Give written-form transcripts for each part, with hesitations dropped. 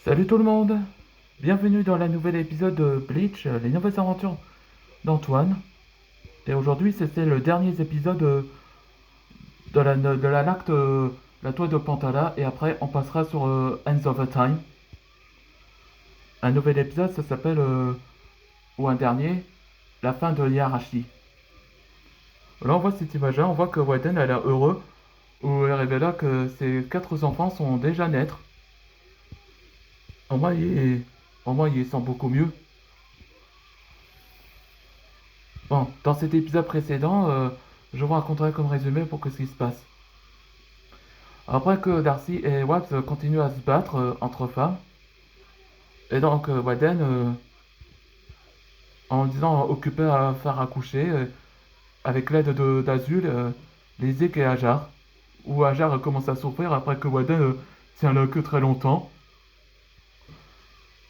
Salut tout le monde! Bienvenue dans la nouvelle épisode de Bleach, les nouvelles aventures d'Antoine. Et aujourd'hui, c'était le dernier épisode de la l'acte La Toile de Pantala. Et après, on passera sur Ends of the Time. Un nouvel épisode, ça s'appelle, ou un dernier, La fin de Yarashi. Là, on voit cette image-là, on voit que Waden a l'air heureux, où elle révèle que ses quatre enfants sont déjà nés. Au moins, au moins, il sent beaucoup mieux. Bon, dans cet épisode précédent, je vous raconterai comme résumé pour que ce qui se passe. Après que Darcy et Watts continuent à se battre entre femmes, et donc Waden, en disant occupé à faire accoucher, avec l'aide d'Azul, Lizzie et Ajar, où Ajar commence à souffrir après que Waden tient le queue très longtemps.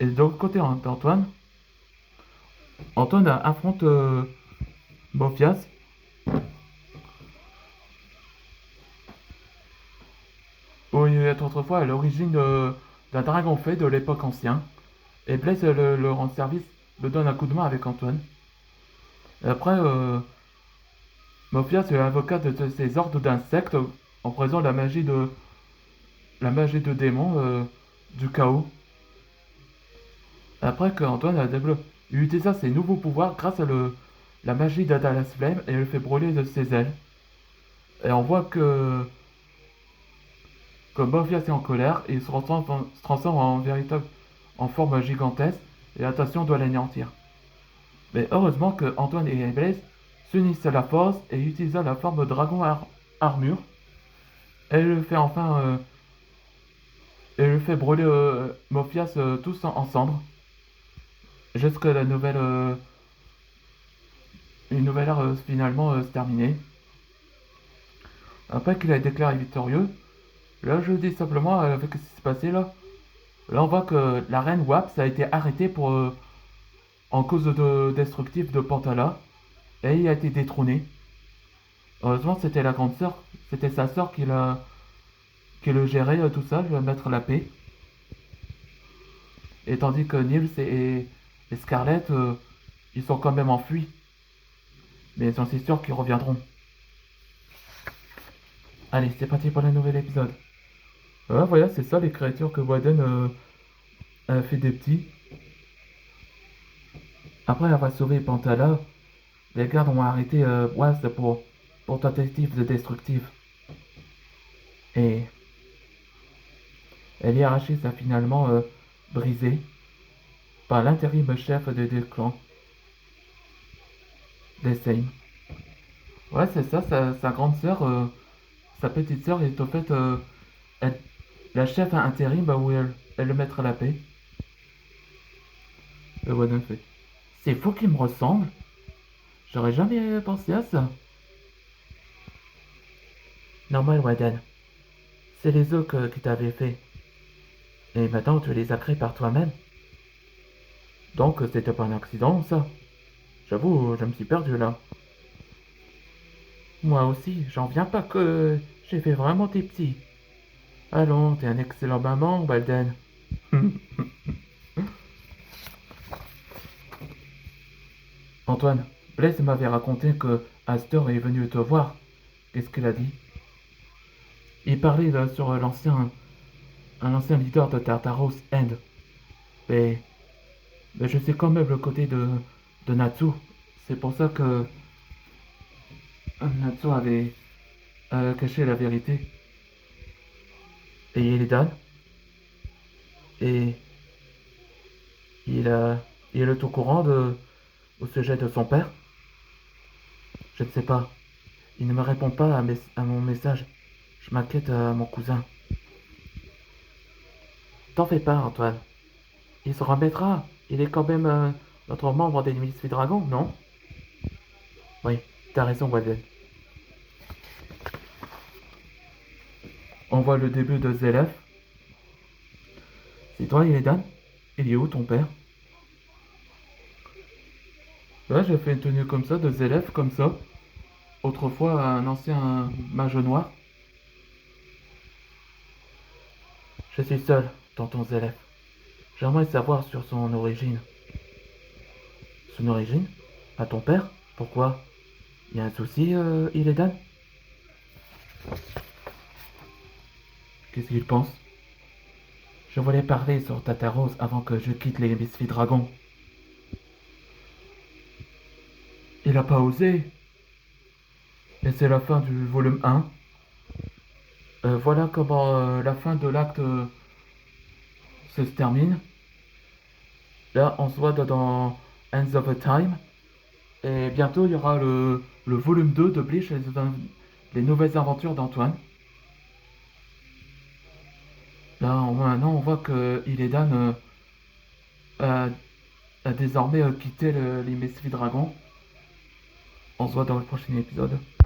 Et de l'autre côté d'Antoine, Antoine affronte Mophias, où il est autrefois à l'origine d'un dragon fait de l'époque ancienne. Et Blaise le rend service, le donne un coup de main avec Antoine. Et après, Mophias est avocat de ces ordres d'insectes en présent la magie de démons du chaos. Après que Antoine a développé, il utilisa ses nouveaux pouvoirs grâce à la magie d'Adalas Flame et le fait brûler de ses ailes. Et on voit que Mophias est en colère et il se transforme en véritable en forme gigantesque et attention doit l'anéantir. Mais heureusement que Antoine et Blaise s'unissent à la force et utilisent la forme dragon armure. Elle le fait enfin. Elle le fait brûler Mophias tous en cendres. Jusqu'à une nouvelle ère finalement se terminer. Après qu'il a été déclaré victorieux, là je dis simplement avec ce qui s'est passé là. Là on voit que la reine Waps a été arrêtée pour en cause de destructif de Pantala. Et il a été détrôné. Heureusement c'était la grande sœur. C'était sa sœur qui le gérait tout ça, lui mettre la paix. Et tandis que Nils et Scarlett, ils sont quand même enfuis. Mais j'en suis sûr qu'ils reviendront. Allez, c'est parti pour le nouvel épisode. Voilà, c'est ça les créatures que Waden a fait des petits. Après avoir sauvé Pantala, les gardes ont arrêté Waz pour tentative de destructive. Et Eliarachis a finalement brisé par l'intérim chef des clans des Seim. Ouais, c'est ça, sa grande sœur, sa petite sœur est au fait la chef intérim où elle le mettra la paix. Et Waden fait. C'est fou qu'il me ressemble. J'aurais jamais pensé à ça. Normal, Waden. C'est les œufs qui t'avaient fait. Et maintenant, tu les as créés par toi-même. Donc, c'était pas un accident, ça. J'avoue, je me suis perdu là. Moi aussi, j'en viens pas que j'ai fait vraiment tes petits. Allons, t'es un excellent maman, Walden. Antoine, Blaise m'avait raconté que Astor est venu te voir. Qu'est-ce qu'il a dit? Il parlait là, sur un ancien leader de Tartaros End. Mais, mais je sais quand même le côté de Natsu. C'est pour ça que Natsu avait caché la vérité. Et il est Dan. Et il est au courant au sujet de son père. Je ne sais pas. Il ne me répond pas à mon message. Je m'inquiète à mon cousin. T'en fais pas, Antoine. Il se remettra. Il est quand même notre membre des Misfits Dragons, non? Oui, t'as raison, Walden. On voit le début de Zelef. C'est toi, Edan? Il est où ton père? Ouais, j'ai fait une tenue comme ça, de Zelef, comme ça. Autrefois, un ancien mage noir. Je suis seul, tonton Zelef. J'aimerais savoir sur son origine. Son origine? À ton père? Pourquoi? Y a un souci, Illidan? Qu'est-ce qu'il pense? Je voulais parler sur Tataros avant que je quitte les Misfits Dragons. Il a pas osé. Et c'est la fin du volume 1. Voilà comment la fin de l'acte se termine. Là, on se voit dans Ends of a Time. Et bientôt, il y aura le volume 2 de Bleach, les nouvelles aventures d'Antoine. Là, maintenant, on voit que Illidan a, a désormais quitté les Misfits Dragons. On se voit dans le prochain épisode.